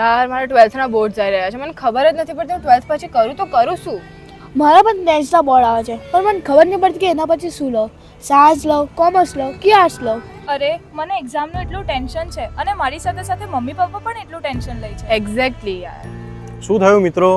યાર મારા 12થના બોર્ડ આવી રહ્યા છે, મને ખબર જ નથી પડતી હું 12th પછી કરું તો કરું શું. મારા પણ 10થના બોર્ડ આવે છે, પણ મને ખબર નહીં પડતી કે એના પછી શું લઉં. સાયન્સ લઉં, કોમર્સ લઉં કે આર્ટ્સ લઉં. અરે મને એક્ઝામનું એટલું ટેન્શન છે અને મારી સાથે સાથે મમ્મી પપ્પા પણ એટલું ટેન્શન લે છે. એક્ઝેક્ટલી યાર. શું થયું મિત્રો?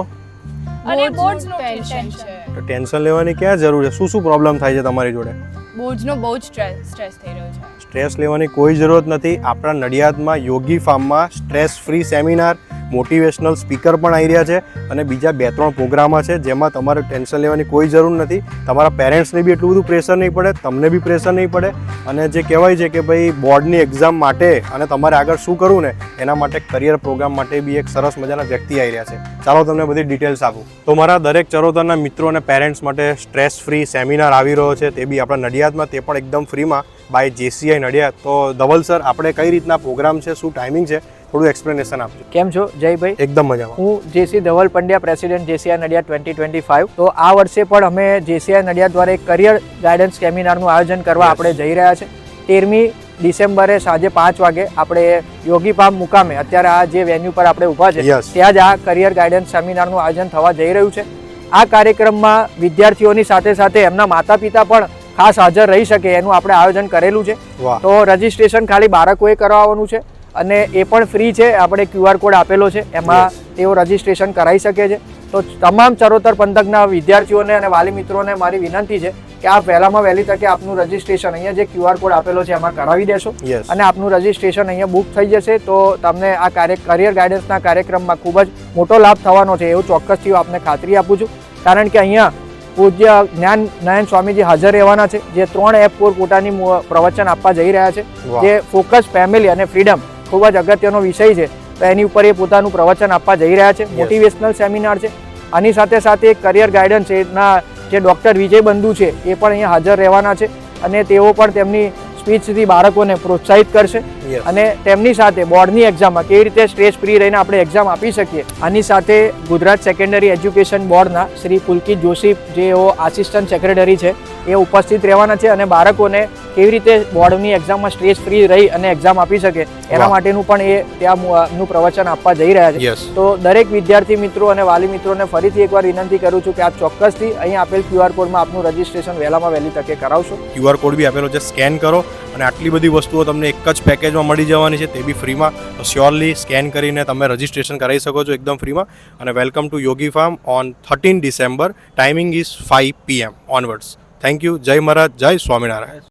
અને બોર્ડ્સનું ટેન્શન ટેન્શન છે. તો ટેન્શન લેવાની ક્યાં જરૂર છે? શું પ્રોબ્લેમ થાય છે તમારી જોડે? બોર્ડ્સનો બહુ જ સ્ટ્રેસ થઈ રહ્યો છે. સ્ટ્રેસ લેવાની કોઈ જરૂરત નથી. આપણા નડિયાદમાં યોગી ફાર્મમાં stress free seminar, motivational speaker પણ આવી રહ્યા છે અને બીજા 2-3 પ્રોગ્રામો છે જેમાં તમારે ટેન્શન લેવાની કોઈ જરૂર નથી. તમારા પેરેન્ટ્સને બી એટલું બધું પ્રેશર નહીં પડે, તમને બી પ્રેશર નહીં પડે. અને જે કહેવાય છે કે ભાઈ બોર્ડની એક્ઝામ માટે અને તમારે આગળ શું કરવું ને એના માટે કરિયર પ્રોગ્રામ માટે બી એક સરસ મજાના વ્યક્તિ આવી રહ્યા છે. ચાલો તમને બધી ડિટેલ્સ આપું. તો મારા દરેક ચરોતરના મિત્રો અને પેરેન્ટ્સ માટે સ્ટ્રેસ ફ્રી સેમિનાર આવી રહ્યો છે, તે બી આપણા નડિયાદમાં, તે પણ એકદમ ફ્રીમાં બાય JCI નડિયાદ. તો ધવલ સર, આપણે કઈ રીતના પ્રોગ્રામ છે, શું ટાઈમિંગ છે, થોડું એક્સપ્લેનેશન આપજો. કેમ છો જયભાઈ? એકદમ મજામાં. હું JC Dhaval Pandya, president JCI Nadiad 2025. તો આ વર્ષે પણ અમે JCI નડિયાદ દ્વારા એક કરિયર ગાઈડન્સ સેમિનારનું આયોજન કરવા આપણે જઈ રહ્યા છે. 13મી ડિસેમ્બરે સાંજે 5 વાગે આપણે યોગી ફાર્મ મુકામે, અત્યારે આ જે વેન્યુ પર આપણે ઊભા છે ત્યાં જ આ કરિયર ગાઈડન્સ સેમિનારનું આયોજન થવા જઈ રહ્યું છે. આ કાર્યક્રમમાં વિદ્યાર્થીઓની સાથે સાથે એમના માતા પિતા પણ ખાસ હાજર રહી શકે એનું આપણે આયોજન કરેલું છે. તો રજીસ્ટ્રેશન ખાલી બાળકોએ કરાવવાનું છે અને એ પણ ફ્રી છે. આપણે QR કોડ આપેલો છે, એમાં તેઓ રજીસ્ટ્રેશન કરાવી શકે છે. તો તમામ ચરોતર પંથકના વિદ્યાર્થીઓને અને વાલી મિત્રોને મારી વિનંતી છે કે આપ વહેલામાં વહેલી તકે આપનું રજીસ્ટ્રેશન અહીંયા જે QR કોડ આપેલો છે એમાં કરાવી દેશો અને આપનું રજીસ્ટ્રેશન અહીંયા બુક થઈ જશે. તો તમને આ કરિયર ગાઈડન્સના કાર્યક્રમમાં ખૂબ જ મોટો લાભ થવાનો છે એવું ચોક્કસથી હું આપને ખાતરી આપું છું. કારણ કે અહીંયા પૂજ્ય જ્ઞાન નયન સ્વામીજી હાજર રહેવાના છે, જે 3 F પર પોતાની પ્રવચન આપવા જઈ રહ્યા છે. જે ફોકસ, ફેમિલી અને ફ્રીડમ ખૂબ જ અગત્યનો વિષય છે, તો એની ઉપર એ પોતાનું પ્રવચન આપવા જઈ રહ્યા છે. મોટિવેશનલ સેમિનાર છે. આની સાથે સાથે એક કરિયર ગાઈડન્સ એના જે ડૉક્ટર વિજય બંધુ છે એ પણ અહીંયા હાજર રહેવાના છે અને તેઓ પણ તેમની સ્પીચથી બાળકોને પ્રોત્સાહિત કરશે અને તેમની સાથે બોર્ડની એક્ઝામમાં કેવી રીતે સ્ટ્રેસ ફ્રી રહીને આપણે એક્ઝામ આપી શકીએ. આની સાથે ગુજરાત સેકન્ડરી એજ્યુકેશન બોર્ડના શ્રી પુલકિત જોશી, જેઓ આસિસ્ટન્ટ સેક્રેટરી છે, એ ઉપસ્થિત રહેવાના છે અને બાળકોને કેવી રીતે બોર્ડની એક્ઝામમાં સ્ટ્રેસ ફ્રી રહી અને એક્ઝામ આપી શકે એના માટેનું પણ એ ત્યાંનું પ્રવચન આપવા જઈ રહ્યા છે. તો દરેક વિદ્યાર્થી મિત્રો અને વાલી મિત્રોને ફરીથી એકવાર વિનંતી કરું છું કે આપ ચોક્કસથી અહીં આપેલ QR કોડમાં આપનું રજીસ્ટ્રેશન વહેલામાં વહેલી તકે કરાવશો. QR કોડ બી આપેલો છે, સ્કેન કરો અને આટલી બધી વસ્તુઓ તમને એક જ પેકેજમાં મળી જવાની છે, તે બી ફ્રીમાં. તો શ્યોરલી સ્કેન કરીને તમે રજીસ્ટ્રેશન કરાવી શકો છો એકદમ ફ્રીમાં. અને welcome to Yogi farm on 13 December. Timing is 5 PM onwards. Thank you. જય મહારાજ, જય સ્વામિનારાયણ.